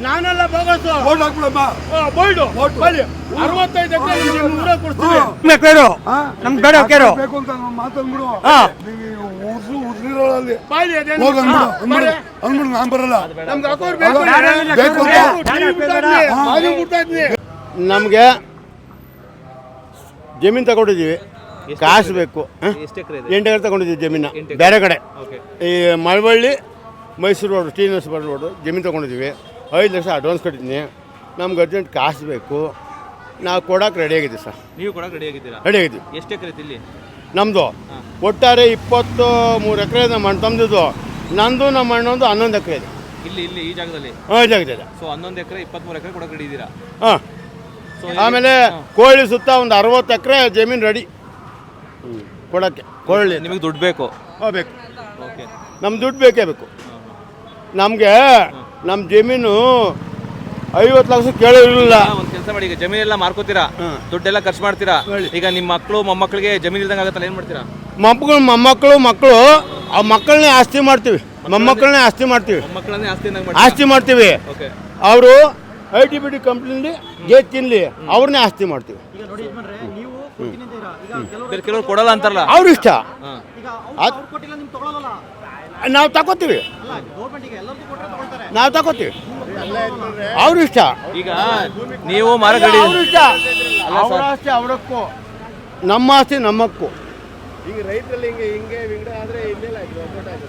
ನಾನೆಲ್ಲ ಬೋಗಸು 65 ಎಕರೆ ನಮ್ಗೆ ಬೇಡ ನಾನ್ ಬರಲ್ಲ. ನಮ್ಗೆ ಜಮೀನು ತಗೊಂಡಿದ್ದೀವಿ, ಕಾಸು ಬೇಕು. 8 ಎಕರೆ ತಗೊಂಡಿದ್ದೀವಿ ಜಮೀನ ಬೇರೆ ಕಡೆ, ಈ ಮಳವಳ್ಳಿ ಮೈಸೂರು ರೋಡು, ಶ್ರೀನಿವಾಸ ರೋಡು ಜಮೀನು ತೊಗೊಂಡಿದ್ದೀವಿ. 5 ಲಕ್ಷ ಅಡ್ವಾನ್ಸ್ ಕಟ್ಟಿದ್ದೀನಿ. ನಮ್ಗೆ ಅರ್ಜೆಂಟ್ ಕಾಸು ಬೇಕು, ನಾವು ಕೊಡೋಕೆ ರೆಡಿ ಆಗಿದ್ದೀವಿ ಸರ್. ನೀವು ಕೊಡೋಕೆ ರೆಡಿ ಆಗಿದ್ದೀರಾ? ರೆಡಿ ಆಗಿದ್ದೀವಿ. ಎಷ್ಟು ಎಕರೆ ಇಲ್ಲಿ ನಮ್ಮದು? ಒಟ್ಟಾರೆ 23 ಎಕರೆ ನಮ್ಮ ಅಣ್ಣ ತಮ್ಮದು, ನಂದು ನಮ್ಮ ಅಣ್ಣಂದು 11 ಎಕರೆ ಇದೆ ಇಲ್ಲಿ ಈ ಜಾಗದಲ್ಲಿ. ಈ ಜಾಗದಲ್ಲಿ. ಸೊ 11 ಎಕರೆ 23 ಎಕರೆ ಕೊಡೋಕೆ ರೆಡಿ ಇದ್ದೀರಾ? ಹಾಂ. ಆಮೇಲೆ ಕೋಳಿ ಸುತ್ತ ಒಂದು 60 ಎಕರೆ ಜಮೀನು ರೆಡಿ ಕೊಡೋಕ್ಕೆ. ಕೋಳಿ ನಿಮಗೆ ದುಡ್ಡು ಬೇಕು? ಬೇಕು. ಓಕೆ, ನಮ್ಮ ದುಡ್ಡು ಬೇಕೇ ಬೇಕು ನಮಗೆ. ನಮ್ಮ ಜಮೀನು 50 ಲಕ್ಷ ಕೇಳಿರಲಿಲ್ಲ. ಒಂದು ಕೆಲಸ ಮಾಡಿ, ಈಗ ಜಮೀನೆಲ್ಲ ಮಾರ್ಕೋತೀರಾ, ದುಡ್ಡೆಲ್ಲ ಖರ್ಚು ಮಾಡ್ತೀರಾ. ಈಗ ನಿಮ್ಮ ಮಕ್ಕಳು ಮೊಮ್ಮಕ್ಕಳಿಗೆ ಜಮೀನು ಇಲ್ದಂಗೆ ಆಗುತ್ತಲ್ಲ, ಏನು ಮಾಡ್ತೀರಾ? ಮಕ್ಕಳು ಆ ಮಕ್ಕಳನ್ನೇ ಆಸ್ತಿ ಮಾಡ್ತೀವಿ, ಮೊಮ್ಮಕ್ಕಳನ್ನೇ ಆಸ್ತಿ ಮಾಡ್ತೀವಿ, ಆಸ್ತಿ ಮಾಡ್ತೀವಿ. ಅವರು ITBT ಕಂಪ್ನಿಲಿ ಗೇಟ್ ತಿನ್ಲಿ, ಅವ್ರನ್ನೇ ಆಸ್ತಿ ಮಾಡ್ತೀವಿ. ಕೆಲವರು ಕೊಡಲ್ಲ ಅಂತಾರಲ್ಲ, ಅವ್ರ ಇಷ್ಟ. ನಾವು ತಗೋತೀವಿ, ಅವ್ರ ಇಷ್ಟ. ಈಗ ನೀವು ಮಾರಾಟ ಇಷ್ಟ, ಅವ್ರ ಆಸ್ತಿ ಅವರಕ್ಕೂ, ನಮ್ಮ ಆಸ್ತಿ ನಮ್ಮಕ್ಕೂ.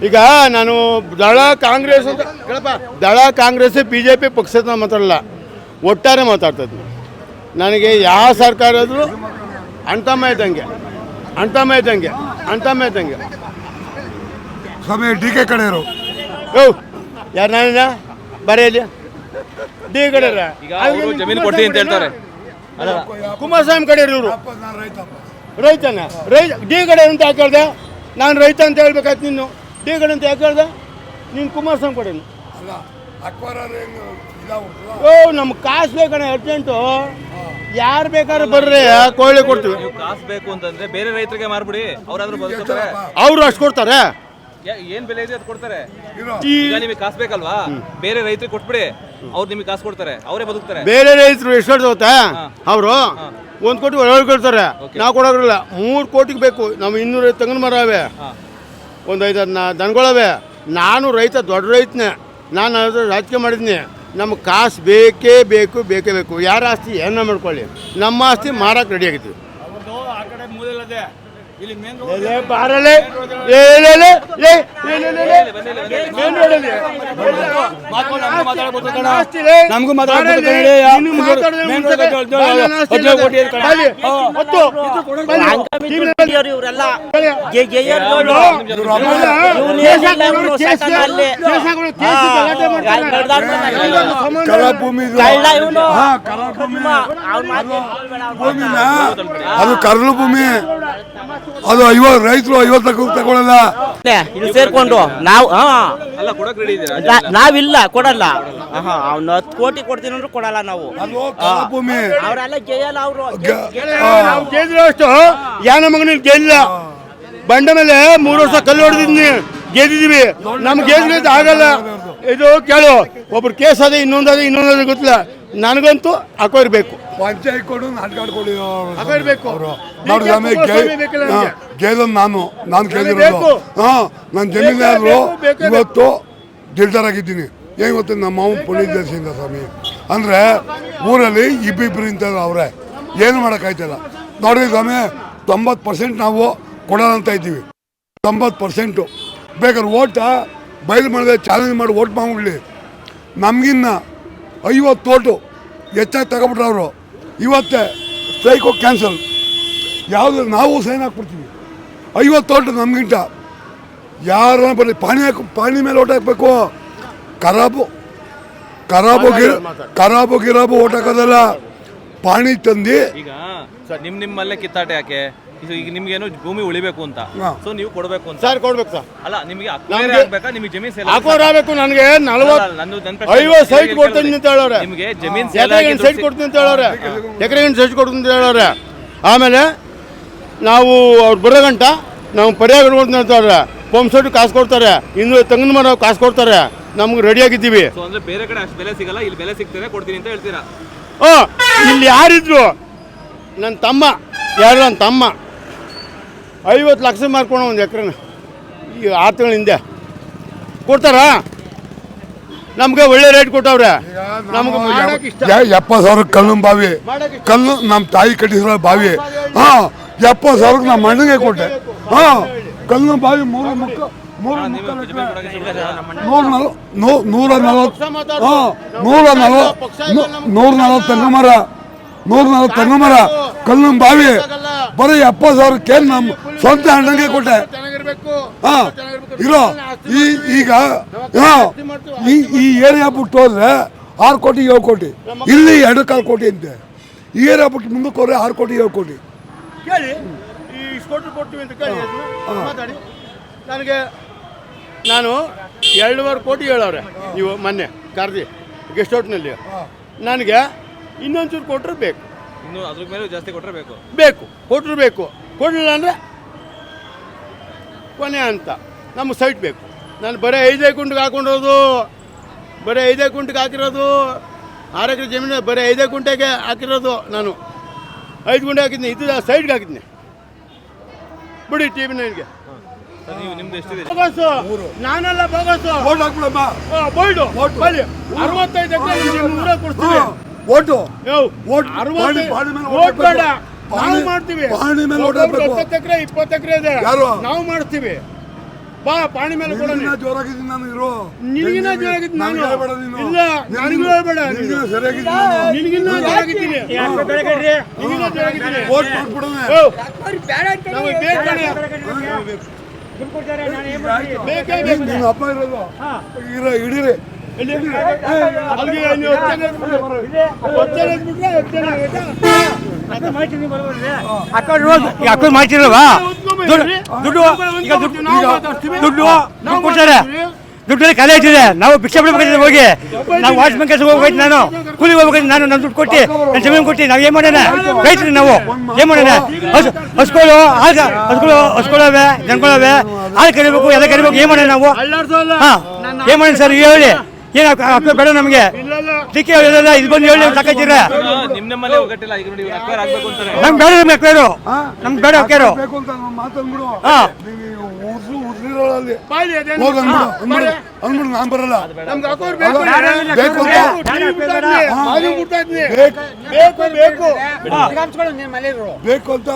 ಈಗ ನಾನು ದಳ ಕಾಂಗ್ರೆಸ್ ಅಂತ ಕೇಳಪ್ಪ, ದಳ ಕಾಂಗ್ರೆಸ್ BJP ಪಕ್ಷದ ಮಾತಾಡಲ್ಲ, ಒಟ್ಟಾರೆ ಮಾತಾಡ್ತಾ ಇದ್ದೀನಿ. ನನಗೆ ಯಾವ ಸರ್ಕಾರ ಆದರೂ ಅಣ್ತಮ್ಮ ಇದ್ದಂಗೆ. ಸಮಯ DK ಕಡೆಯವರು ಯಾರು ನಾನಿನ ಬರೆಯಲಿ ಡಿ ಕಡೆ ಜಮೀನು ಕೊಡ್ತೀನಿ ಅಂತ ಹೇಳ್ತಾರೆ. ಕುಮಾರಸ್ವಾಮಿ ಕಡೆಯವರು ಇವರು ರೈತನ ಡಿ ಕಡೆ ಅಂತ ಯಾಕೆ ಹೇಳ್ದೆ? ನಾನು ರೈತ ಅಂತ ಹೇಳ್ಬೇಕಾಯ್ತು. ನೀನು ಡಿ ಕಡೆ ಅಂತ ಯಾಕೆ ಹೇಳ್ದೆ? ನೀನು ಕುಮಾರಸ್ವಾಮಿ ಕಡೆನು. ನಮ್ಗೆ ಕಾಸು ಬೇಕಣ್ಣ, ಅರ್ಜೆಂಟು. ಯಾರು ಬೇಕಾದ್ರೆ ಬರ್ರಿ, ಕೋಳಿ ಕೊಡ್ತೀವಿ. ಕಾಸು ಬೇಕು ಅಂತಂದ್ರೆ ಬೇರೆ ರೈತರಿಗೆ ಮಾರ್ಬಿಡಿ, ಅವರಾದ್ರೂ ಬದುಕ್ತಾರೆ. ಅವರು ಅಷ್ಟು ಕೊಡ್ತಾರೆ, ಏನ್ ಬೆಲೆ ಇದೆ ಅದು ಕೊಡ್ತಾರೆ. ಈಗ ನಿಮಗೆ ಕಾಸು ಬೇಕಲ್ವಾ, ಬೇರೆ ರೈತರಿಗೆ ಕೊಟ್ಬಿಡಿ, ಅವ್ರು ನಿಮಗೆ ಕಾಸು ಕೊಡ್ತಾರೆ, ಅವರೇ ಬದುಕ್ತಾರೆ. ಬೇರೆ ರೈತರು ಎಷ್ಟು ಗೊತ್ತಾ? ಅವರು 1 ಕೋಟಿ ಒಳಗೆ ಕೊಡ್ತಾರೆ, ನಾವು ಕೊಡೋಲ್ಲ. 3 ಕೋಟಿಗೆ ಬೇಕು. ನಾವು 200 ತೆಂಗಿನ ಮರ ಅವೆ, ಒಂದು 5 ದನಗಳವೆ. ನಾನು ರೈತ, ದೊಡ್ಡ ರೈತನೇ. ನಾನು ರಾಜಕೀಯ ಮಾಡಿದ್ನಿ. ನಮ್ಗೆ ಕಾಸು ಬೇಕೇ ಬೇಕು. ಯಾರ ಆಸ್ತಿ ಏನ ಮಾಡ್ಕೊಳ್ಳಿ, ನಮ್ಮ ಆಸ್ತಿ ಮಾರಕ್ಕೆ ರೆಡಿ ಆಗಿದ್ದೀವಿ. ಬಾರಲೆ ನಮಗೂ ಇವರೆಲ್ಲ ಅದು ಕರಳು ಭೂಮಿ. ಅದು ರೈತರು 50 ತಗೊಳ್ಳಲ್ಲ. ಇಲ್ಲಿ ಸೇರ್ಕೊಂಡು ನಾವಿಲ್ಲ, ಕೊಡಲ್ಲ. ಅವ್ನು 10 ಕೋಟಿ ಕೊಡ್ತೀನಿ ಅಂದ್ರೆ ಕೊಡಲ್ಲ ನಾವು. ಭೂಮಿ ಅವರೆಲ್ಲ ಗೆಯಲ್ಲ. ಅವರು ಅಷ್ಟು ಯಾನ ಮಗನ ಗೆಲ್ಲ ಬಂಡ ಮೇಲೆ 3 ವರ್ಷ ಕಲ್ಲು ಹೊಡೆದಿದ್ನಿ, ಗೆದ್ದಿದ್ದೀವಿ. ನಮ್ಗೆ ಗೆದ್ದು ಆಗಲ್ಲ. ಇದು ಕೇಳು, ಒಬ್ರು ಕೇಸ್ ಅದೇ, ಇನ್ನೊಂದು ಗೊತ್ತಿಲ್ಲ. ನನಗಂತೂ ಹಾಕೋರ್ಬೇಕು. ಪಂಚಾಯತ್ ಕೊಡು, ನಾಟಕ ಹಾಕೋರ್ಬೇಕು. ನಾನು ಕೇಳಿರೋದು. ನನ್ನ ಜಮೀನಾದ್ರು ಇವತ್ತು ಡಿಲ್ಡರ್ ಆಗಿದ್ದೀನಿ. ಏನು ಗೊತ್ತ, ನಮ್ಮ ಮಾವು ಪೊಲೀಸ್ ದೇಶದಿಂದ ಸ್ವಾಮಿ. ಅಂದರೆ ಊರಲ್ಲಿ ಇಬ್ಬಿಬ್ರು ಇಂಥವ್ರು ಅವರೇ, ಏನು ಮಾಡೋಕ್ಕಾಯ್ತಲ್ಲ ನೋಡಿ ಸ್ವಾಮಿ. 90% ನಾವು ಕೊಡೋಣ ಅಂತ ಇದ್ದೀವಿ. 90% ಬೇಕಾದ್ರೆ ಓಟ ಬಯಲು ಮಾಡಿದೆ, ಚಾಲೆಂಜ್ ಮಾಡಿ ಓಟ್ ಮಾಡ್ಬಿಡ್ಲಿ. ನಮಗಿನ್ನ 50 ಓಟು ಹೆಚ್ಚಾಗಿ ತಗೊಬಿಟ್ರು ಅವರು. ಇವತ್ತೇ ಸ್ಟ್ರೈಕು ಕ್ಯಾನ್ಸಲ್. ಯಾವುದು ನಾವು ಸೈನ್ ಹಾಕ್ಬಿಡ್ತೀವಿ. 50 ಓಟು ನಮಗಿಂತ ಯಾರ ಬರಲಿ. ಪಾಣಿ ಮೇಲೆ ಓಟ್ ಹಾಕಬೇಕು. ಖರಾಬು ಗಿರಾಬು ಓಟ್ ಹಾಕೋದಲ್ಲ. ಪಾಣಿ ತಂದು ಈಗ ನಿಮ್ಮಲ್ಲೇ ಕಿತ್ತಾಟ ಯಾಕೆ? ಈಗ ನಿಮ್ಗೇನು ಭೂಮಿ ಉಳಿಬೇಕು ಅಂತ, ಸೊ ನೀವು ಕೊಡಬೇಕು ಅಂತ. ಸರ್ ಕೊಡ್ಬೇಕು ಸರ್. ಅಲ್ಲ, ನಿಮಗೆ ಆಗ್ಬೇಕಾ? ನಿಮಗೆ ಜಮೀನು ಸೇಲ್ ಹಾಕೋರಾಗಬೇಕು. ನನಗೆ 50 ಸೈಟ್ ಕೊಡ್ತೀನಿ ಅಂತ ಹೇಳೋರೆ. ನಿಮಗೆ ಜಮೀನು ಸೈಟ್ ಕೊಡ್ತೀನಿ ಅಂತ ಹೇಳೋರೆ, ಎಕರೆಗೆ ಸೈಟ್ ಕೊಡ್ತೀನಿ ಅಂತ ಹೇಳೋರೆ. ಆಮೇಲೆ ನಾವು ಅವ್ರು ಬರೋ ಗಂಟ ನಾವು ಪರಿಹಾರ ಕೊಡ್ತೀನಿ ಅಂತ ಹೇಳೋರೆ. ಪಂಪ್ ಸೆಟ್ ಕಾಸು ಕೊಡ್ತಾರೆ, ಇನ್ನು ತೆಂಗಿನ ಮರ ಕಾಸು ಕೊಡ್ತಾರೆ, ನಮ್ಗೆ ರೆಡಿಯಾಗಿದ್ದೀವಿ. ಸೊ ಅಂದ್ರೆ ಬೇರೆ ಕಡೆ ಅಷ್ಟು ಬೆಲೆ ಸಿಗಲ್ಲ, ಇಲ್ಲಿ ಬೆಲೆ ಸಿಗ್ತದೆ, ಕೊಡ್ತೀನಿ ಅಂತ ಹೇಳ್ತೀರಾ? ಇಲ್ಲಿ ಯಾರಿದ್ರು ನನ್ನ ತಮ್ಮ, ಯಾರು ನನ್ನ ತಮ್ಮ 50 ಲಕ್ಷ ಮಾರ್ಕೊಳ ಒಂದು ಎಕರೆನ ಈಗ 6 ತಿಂಗಳ ಹಿಂದೆ ಕೊಡ್ತಾರಾ? ನಮ್ಗೆ ಒಳ್ಳೆ ರೇಟ್ ಕೊಟ್ಟವ್ರೆ. ನಮ್ಗೆ 70,000 ಕಲ್ಲು ಬಾವಿ, ಕಲ್ಲು ನಮ್ಮ ತಾಯಿ ಕಟ್ಟಿಸಿರೋ ಬಾವಿ. 70,000 ನಮ್ಮ ಅಣ್ಣಗೆ ಕೊಟ್ಟೆ. ಕಲ್ಲು ಬಾವಿ 140 ತೆಂಗಿನ ಮರ ಕಲ್ಲು ಬಾವಿ ಬರೀ 70,000ಕ್ಕೆ ನಮ್ಮ ಸ್ವಂತ ಅಣ್ಣಗೆ ಕೊಟ್ಟೆ. ಇರೋ ಈಗ ಈ ಏರಿಯಾ ಬಿಟ್ಟು ಹೋದ್ರೆ 6 ಕೋಟಿ 7 ಕೋಟಿ, ಇಲ್ಲಿ 2.25 ಕೋಟಿ ಅಂತೆ. ಈ ಏರಿಯಾ ಬಿಟ್ಟು ಮುಂದಕ್ಕೆ ಹೋದ್ರೆ 6 ಕೋಟಿ 7 ಕೋಟಿ ಕೇಳಿ. ಈ ಸ್ಕೂಟ್ರ್ ಕೊಡ್ತೀವಿ ಅಂತ ಕೇಳಿ ಮಾತಾಡಿ. ನಾನು 2.5 ಕೋಟಿ ಹೇಳವ್ರೆ ನೀವು ಮೊನ್ನೆ ಕರೆದಿ ಗೆಸ್ಟ್ ಔಟ್ನಲ್ಲಿ. ನನಗೆ ಇನ್ನೊಂಚೂರು ಕೊಟ್ಟರೆ ಬೇಕು, ಇನ್ನು ಅದ್ರ ಮೇಲೆ ಜಾಸ್ತಿ ಕೊಟ್ಟರೆ ಕೊಟ್ಟರು ಬೇಕು. ಕೊಡಲಿಲ್ಲ ಅಂದರೆ ಕೊನೆ ಅಂತ ನಮಗೆ ಸೈಟ್ ಬೇಕು. ನಾನು ಬರೀ 5 ಗುಂಟಿಗೆ ಹಾಕೊಂಡಿರೋದು, ಬರೀ 5 ಗುಂಟಿಗೆ ಹಾಕಿರೋದು. 6 ಎಕರೆ ಜಮೀನು ಬರೀ 5 ಗುಂಟೆಗೆ ಹಾಕಿರೋದು. ನಾನು 5 ಗುಂಟೆ ಹಾಕಿದ್ನಿ, ಇದು ಸೈಡ್ಗೆ ಹಾಕಿದ್ನಿ. ಬಿಡಿ ಟಿ ವಿ ನೈನ್ಗೆ. ನಿಮ್ದು ಎಷ್ಟಿದೆ? ನಾನೆಲ್ಲ ಬೋಗಸು. ಓಟ್ ಹಾಕ್ಬಿಡಮ್ಮ. ಬೋಲ್ಡು 65 ಎಕರೆ ಊರ ಕೊಡ್ತೀವಿ. ಓಟು ಓಟ್ 60 ಓಟ್ ಬೇಡ, ನಾವು ಮಾಡ್ತೀವಿ. 10 ಎಕರೆ 20 ಎಕರೆ ಇದೆ, ನಾವು ಮಾಡ್ತೀವಿ. ಬಾ ಪಾಣಿ ಮೇಲೆ ಕೊಡೋಣ. ಜೋರಾಗಿದ್ದೀನಿ ನಾನು. ಇರೋ ನಿನಗಿನ್ನ ಜೋರಾಗಿದ್ದೀನಿ ನಾನು. ಇಲ್ಲ ನನಗೂ ಹೇಳ್ಬೇಡ, ನಿನಗಿನ್ನ ಜೋರಾಗಿದ್ದೀನಿ. ಓಟ್ ಮಾಡ್ಬಿಡೋಣ. ನಮಗೆ ಬೇಕೇ ನಿಮ್ಮ ಅಪ್ಪ ಇರೋದು ಹಿಡೀರಿ. ಅಕೌಂಟ್ ಮಾಡ್ತಿರಲ್ವಾ? ದುಡ್ಡು ಕೊಡ್ತಾರೆ. ದುಡ್ಡಲ್ಲಿ ಖಾಲಿ ಆಗ್ತಿದೆ. ನಾವು ಭಿಕ್ಷೆ ಬಿಡ್ಬೇಕಾಗ್ತದೆ. ಹೋಗಿ ನಾವು ವಾಚ್ಮನ್ ಕೆಲಸ ಹೋಗ್ಬೇಕು, ನಾನು ಕೂಲಿ ಹೋಗ್ಬೇಕು. ನಾನು ನಮ್ಮ ದುಡ್ಡು ಕೊಟ್ಟು ನನ್ನ ಜಮೀನು ಕೊಟ್ಟು ನಾವು ಏನು ಮಾಡೋಣ? ರೈತರು ನಾವು ಏನು ಮಾಡೋಣ? ಹಸ್ಕೊಳ್ಳೋವೆ ಜನಗಳವೆ ಹಾಲು ಕರಿಬೇಕು, ಎಲ್ಲ ಕರಿಬೇಕು. ಏನು ಮಾಡೋಣ ನಾವು? ಏನು ಮಾಡೋಣ ಸರ್ ಹೇಳಿ? ಏನು ಅಕ್ಕ ಬೇಡ ನಮಗೆ. ಟಿಕೆ ಹೇಳಿಲ್ಲ, ಇದು ಬಂದು ಹೇಳಿ ಸಾಕಾಯ್ತೀರ. ನಿಮ್ಮಲ್ಲೇ ಒಗ್ಗಟ್ಟಿಲ್ಲ. ಈಗ ನೋಡಿ ಅಕ್ವೈರ್ ಆಗ್ಬೇಕು ಅಂತಾರೆ. ನಮ್ಗೆ ಬೇಡ, ನಮ್ಗೆ ಅಕ್ವೈರು, ನಮ್ಗೆ ಬೇಡ ಅಕ್ವೈರು. ನಾನು ಬರಲ್ಲ. ಬೇಕು ಅಂತ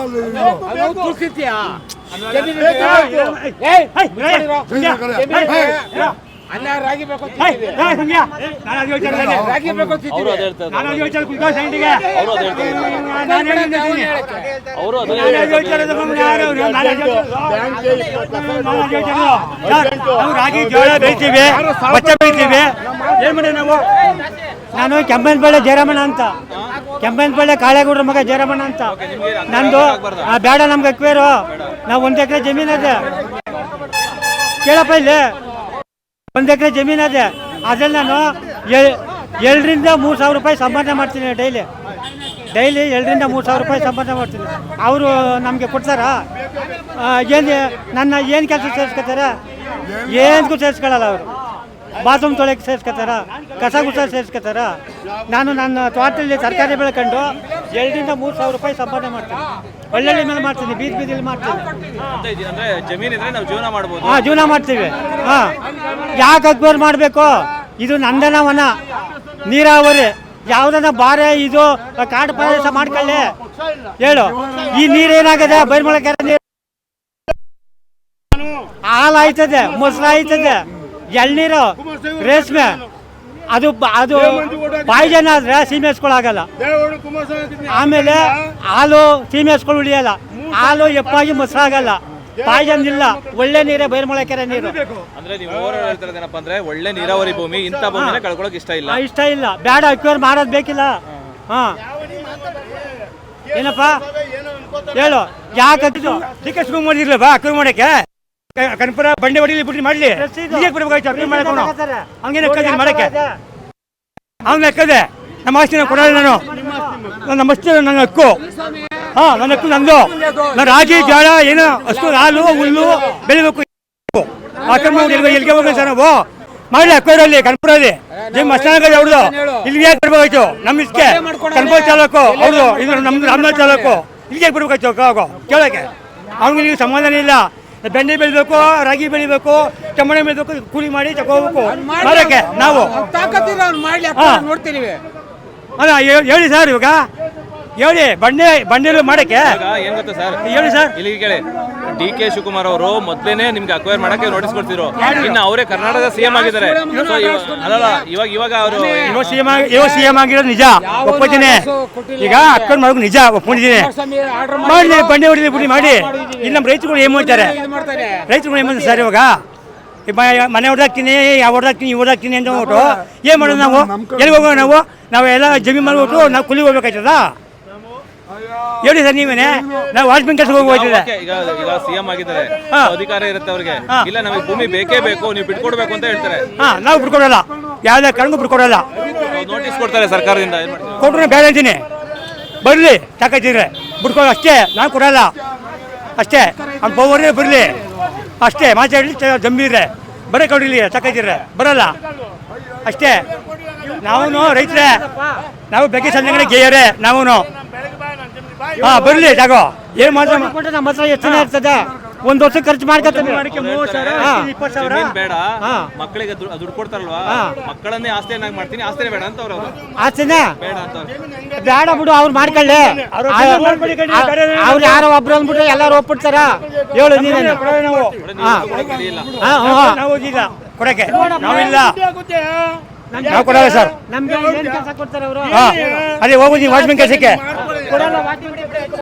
ರಾಗಿ ಬೇಕು. ಜೋಳ ಬೆಳಿತೀವಿ, ಭತ್ತ ಬೆಳಿತೀವಿ. ಏನ್ ಮಾಡಿ ನಾವು? ನಾನು ಕೆಂಪನಪಳ್ಳಿ ಜಯರಾಮಣ್ಣ ಅಂತ, ಕೆಂಪನಪಳ್ಳಿ ಕಾಳೇಗೌಡ್ರ ಮಗ ಜಯರಾಮಣ್ಣ ಅಂತ. ನಂದು ಬೇಡ, ನಮ್ಗೆ ಅಕ್ವೇರು. ನಾವು 1 ಎಕರೆ ಜಮೀನು ಇದೆ ಕೇಳಪ್ಪ. ಇಲ್ಲಿ 1 ಎಕರೆ ಜಮೀನು ಇದೆ. ಅದ್ರಲ್ಲಿ ನಾನು 2,000 ರಿಂದ 3,000 ರೂಪಾಯಿ ಸಂಪಾದನೆ ಮಾಡ್ತೀನಿ ಡೈಲಿ 2,000 ರಿಂದ 3,000 ರೂಪಾಯಿ ಸಂಪಾದನೆ ಮಾಡ್ತೀನಿ. ಅವರು ನಮಗೆ ಕೊಡ್ತಾರಾ? ನನ್ನ ಏನು ಕೆಲಸ ಸೇರಿಸ್ಕೊತಾರೆ? ಏನಕ್ಕೂ ಸೇರಿಸ್ಕೊಳ್ಳಲ್ಲ ಅವರು. ಬಾತ್ರೂಮ್ ತೊಳೆಯಕ್ಕೆ ಸೇರಿಸ್ಕೊತಾರ, ಕಸ ಗುಸ ಸೇರಿಸ್ಕೊತಾರ. ನಾನು ನನ್ನ ತೋಟದಲ್ಲಿ ತರಕಾರಿ ಬೆಳ್ಕೊಂಡು 2,000 ರಿಂದ 3,000 ರೂಪಾಯಿ ಸಂಪಾದನೆ ಮಾಡ್ತೀನಿ. ಒಳ್ಳೊಳ್ಳೆ ಮೇಲೆ ಮಾಡ್ತೀನಿ, ಬೀದಿಲಿ ಮಾಡ್ತೀನಿ. ಜೀವನ ಮಾಡ್ತೀವಿ. ಯಾಕೆ ಅಕ್ವೈರ್ ಮಾಡಬೇಕು? ಇದು ನಂದನ ವನ, ನೀರಾವರಿ. ಯಾವುದನ್ನ ಬಾರೆ ಇದು ಕಾಡು ಪ್ರದೇಶ ಮಾಡ್ಕೊಳ್ಳಿ ಹೇಳು. ಈ ನೀರೇನಾಗದೆ ಬೈರ್ಮಳ ಕೆರೆ ನೀರು ಹಾಲು ಆಯ್ತದೆ, ಮೊಸರು ಆಯ್ತದೆ, ಎಳ್ನೀರು, ರೇಷ್ಮೆ. ಅದು ಪಾಯ್ಜನ್ ಆದ್ರೆ ಸೀಮೆ ಹಸ್ಕೊಳಾಗಲ್ಲ. ಆಮೇಲೆ ಹಾಲು ಸೀಮೆ ಹಸ್ಕೊಂಡು ಉಳಿಯಲ್ಲ. ಹಾಲು ಎಪ್ಪಾಗಿ ಮೊಸರಾಗಲ್ಲ. ಪಾಯ್ಜನ್ ಇಲ್ಲ. ಒಳ್ಳೆ ನೀರೇ ಬೈರ್ಮಳೆ ಕೆರೆ ನೀರು. ಅಂದ್ರೆ ನೀವು ಹೇಳ್ತಿರೋದೇನಪ್ಪ ಅಂದ್ರೆ ಒಳ್ಳೆ ನೀರಾವರಿ ಭೂಮಿ, ಇಂಥ ಭೂಮಿನ ಕಳ್ಕೊಳ್ಳೋಕೆ ಇಷ್ಟ ಇಲ್ಲ. ಬೇಡ, ಅಕ್ವೈರ್ ಮಾಡೋದು ಬೇಕಿಲ್ಲ. ಏನಪ್ಪ ಹೇಳು? ಯಾಕೆ ಟಿಕೆಟ್ ಮಾಡಿರ್ಲವಾ ಅಕ್ವೈರ್ ಮಾಡಕ್ಕೆ? ಕನಪುರ ಬಂಡೆ ಹೊಡಿಲಿ ಬಿಟ್ಟು ಮಾಡ್ಲಿ ಹಂಗೇನೆ ಮಾಡಕ್ಕೆ ಅವ್ನ ಎಕ್ಕದೆ. ನಮ್ಮ ಆಸ್ತಿ ನಾನು ಕೊಡಲ್ಲ. ನಮ್ಮ ಆಸ್ತಿ ನನ್ನ ಹಕ್ಕು. ನನ್ನ ಹಕ್ಕು ನಂದು. ನಾನು ರಾಗಿ ಜೋಳ ಏನು ಹಸು ಹಾಲು ಹುಲ್ಲು ಬೆಳಿಬೇಕು. ಎಲ್ಲಿಗೆ ಹೋಗೋಣ ಸರ್ ನಾವು ಮಾಡಲಿ ಅಕ್ಕೋರಲ್ಲಿ ಕನ್ಪುರಲ್ಲಿ ಜಿಮ್ ಮಸ್ತಾನಗದ ಅವ್ರದ್ದು ಇಲ್ಲಿಗೆ ಯಾಕೆ ಬರ್ಬೇಕಾಯ್ತು ನಮ್ಮ ಇಷ್ಟಕ್ಕೆ ಕನ್ಪುರ ಚಾಲಕು ಅವ್ರದ್ದು ಇದು ನಮ್ದು ರಾಮನಾಥ್ ಚಾಲಕು ಇಲ್ಲಿಗೆ ಬರ್ಬೇಕಾಯ್ತು ಕೇಳೋಕ್ಕೆ ಅವ್ನಿಗೆ ಇಲ್ಲಿ ಸಮಾಧಾನ ಇಲ್ಲ. ಬೆಂಡೆ ಬೆಳಿಬೇಕು, ರಾಗಿ ಬೆಳಿಬೇಕು, ಚಮ್ಮಣೆ ಬೆಳಿಬೇಕು, ಕೂಲಿ ಮಾಡಿ ತಗೋಬೇಕು ಮಾರಕ್ಕೆ ನಾವು. ಅಲ್ಲ ಹೇಳಿ ಸರ್, ಇವಾಗ ಹೇಳಿ ಬಂಡೆಲು ಮಾಡಕ್ಕೆ ಏನ್ ಗೊತ್ತಾ ಸರ್, ಹೇಳಿ ಸರ್. ಇಲ್ಲಿಗೆ ಕೇಳಿ, DK ಶಿವಕುಮಾರ್ ಅವರು ಮೊದ್ಲೇನೆ ನಿಮ್ಗೆ ಅಕ್ವೈರ್ ಮಾಡಕ್ಕೆ ನೋಟಿಸ್ ಕೊಡ್ತಿದ್ರು. ಇನ್ನು ಅವರೇ ಕರ್ನಾಟಕದ CM ಆಗಿದ್ದಾರೆ. ಅಲ್ಲಲ್ಲ, ಇವಾಗ ಅವರು CM ಆಗಿರೋದು ನಿಜ ಒಪ್ಪಿದ್ದೀನಿ. ಈಗ ಅಕ್ಕನ ಮಾಡೋದು ನಿಜ ಒಪ್ಕೊಂಡಿದ್ದೀನಿ. ಮಾಡಿ ಬಂಡೆ ಹೊಡಿಲಿ ಬಿಡಿ ಮಾಡಿ. ಇಲ್ಲಿ ನಮ್ಮ ರೈತರುಗಳು ಏನ್ ಮಾಡ್ತಾರೆ, ರೈತರುಗಳು ಏನ್ ಮಾಡ್ತಾರೆ ಸರ್? ಇವಾಗ ಮನೆ ಹೊಡೆದಾಕ್ತೀನಿ, ಯಾವ ಹೊಡೆದಾಕ್ತೀನಿ, ಇವ್ ಹೊಡೆದಾಕ್ತೀನಿ ಅಂತ ಹೋಗ್ಬಿಟ್ಟು ಏನ್ ಮಾಡೋದು ನಾವು? ಎಲ್ಲಿಗೆ ಹೋಗೋಣ ನಾವು? ನಾವೆಲ್ಲ ಜಮೀನು ಮಾಡ್ಬಿಟ್ಟು ನಾವು ಕೂಲಿ ಹೋಗ್ಬೇಕಾಯ್ತದ? ಹೇಳಿ ಸರ್ ನೀವೇನೆ. ನಾವು ವಾಚ್ಮೆನ್ ಕೆಲಸ ಹೋಗ್ಬೋದಿದೆ. ಈಗ CM ಆಗಿದ್ದಾರೆ, ಅಧಿಕಾರ ಇರುತ್ತೆ ಅವ್ರಿಗೆ. ಇಲ್ಲ ನಮಗೆ ಭೂಮಿ ಬೇಕೇ ಬೇಕು, ನೀವು ಬಿಟ್ಕೊಡ್ಬೇಕು ಅಂತ ಹೇಳ್ತಾರೆ. ನಾವು ಬಿಟ್ಕೊಡಲ್ಲ, ಯಾವ್ದೇ ಕಾರಣಕ್ಕೂ ಬಿಟ್ಕೊಡಲ್ಲ. ನೋಟಿಸ್ ಕೊಡ್ತಾರೆ ಸರ್ಕಾರದಿಂದ. ಕೊಟ್ರು ಬೇಡ ಅಂತೀನಿ, ಬರ್ಲಿ ತಾಕತ್ತಿದ್ರೆ ಬಿಟ್ಕೊಡ ಅಷ್ಟೇ. ನಾನು ಕೊಡಲ್ಲ ಅಷ್ಟೇ. ಅವ್ನು ಪವರೇ ಬರಲಿ ಅಷ್ಟೇ. ಮಾತಾಡಲಿ ಜಂಬೀರ್ರೆ ಬರೀ ಕೊಡಿಲಿ ತಾಕತ್ತಿದ್ರೆ ಬರಲ್ಲ ಅಷ್ಟೇ. ನಾವು ರೈತರೇ, ನಾವು ಬೆಕ್ಕೆ ಸಂಜೆ ಗೇಯರೇ ನಾವು. ಬರ್ಲಿ ಜಾಗೋ ಏನ್ ಮಾತ್ರ ನಮ್ಮ ಹತ್ರ ಎಷ್ಟು ಇರ್ತದೆ. ಒಂದ್ ವರ್ಷ ಖರ್ಚು ಮಾಡ್ಕೊತೀವಿ. 30,000 ಬೇಡ, ಮಕ್ಕಳಿಗೆ ದುಡ್ಡು ಕೊಡ್ತಾರಲ್ವಾ, ಮಕ್ಕಳನ್ನೇ ಆಸ್ತಿಯನ್ನಾಗಿ ಮಾಡ್ತೀನಿ, ಆಸ್ತಿನೇ ಬೇಡ ಅಂತ ಅವ್ರು. ಆಸ್ತಿನ ಬೇಡ ಅಂತ ಬೇಡ ಬಿಡು, ಅವ್ರು ಮಾಡ್ಕೊಳ್ಳಿ. ಅವ್ರು ಯಾರೋ ಒಬ್ರು ಅಂದ್ಬಿಟ್ರೆ ಎಲ್ಲಾರು ಒಪ್ಪಿಡ್ತಾರ. ಹೇಳು ನೀವೇನು ನಾವು ಕೊಡಕ್ಕೆ ನಾವಿಲ್ಲ, ನಾವು ಕೊಡಲ್ಲ ಸರ್. ನಮ್ಗೆ ಕೆಲಸ ಕೊಡ್ತಾರೆ ಅವರು. ಅದೇ ಹೋಗುದು ವಾಚ್ಮೆನ್ ಕೆಲಸಕ್ಕೆ.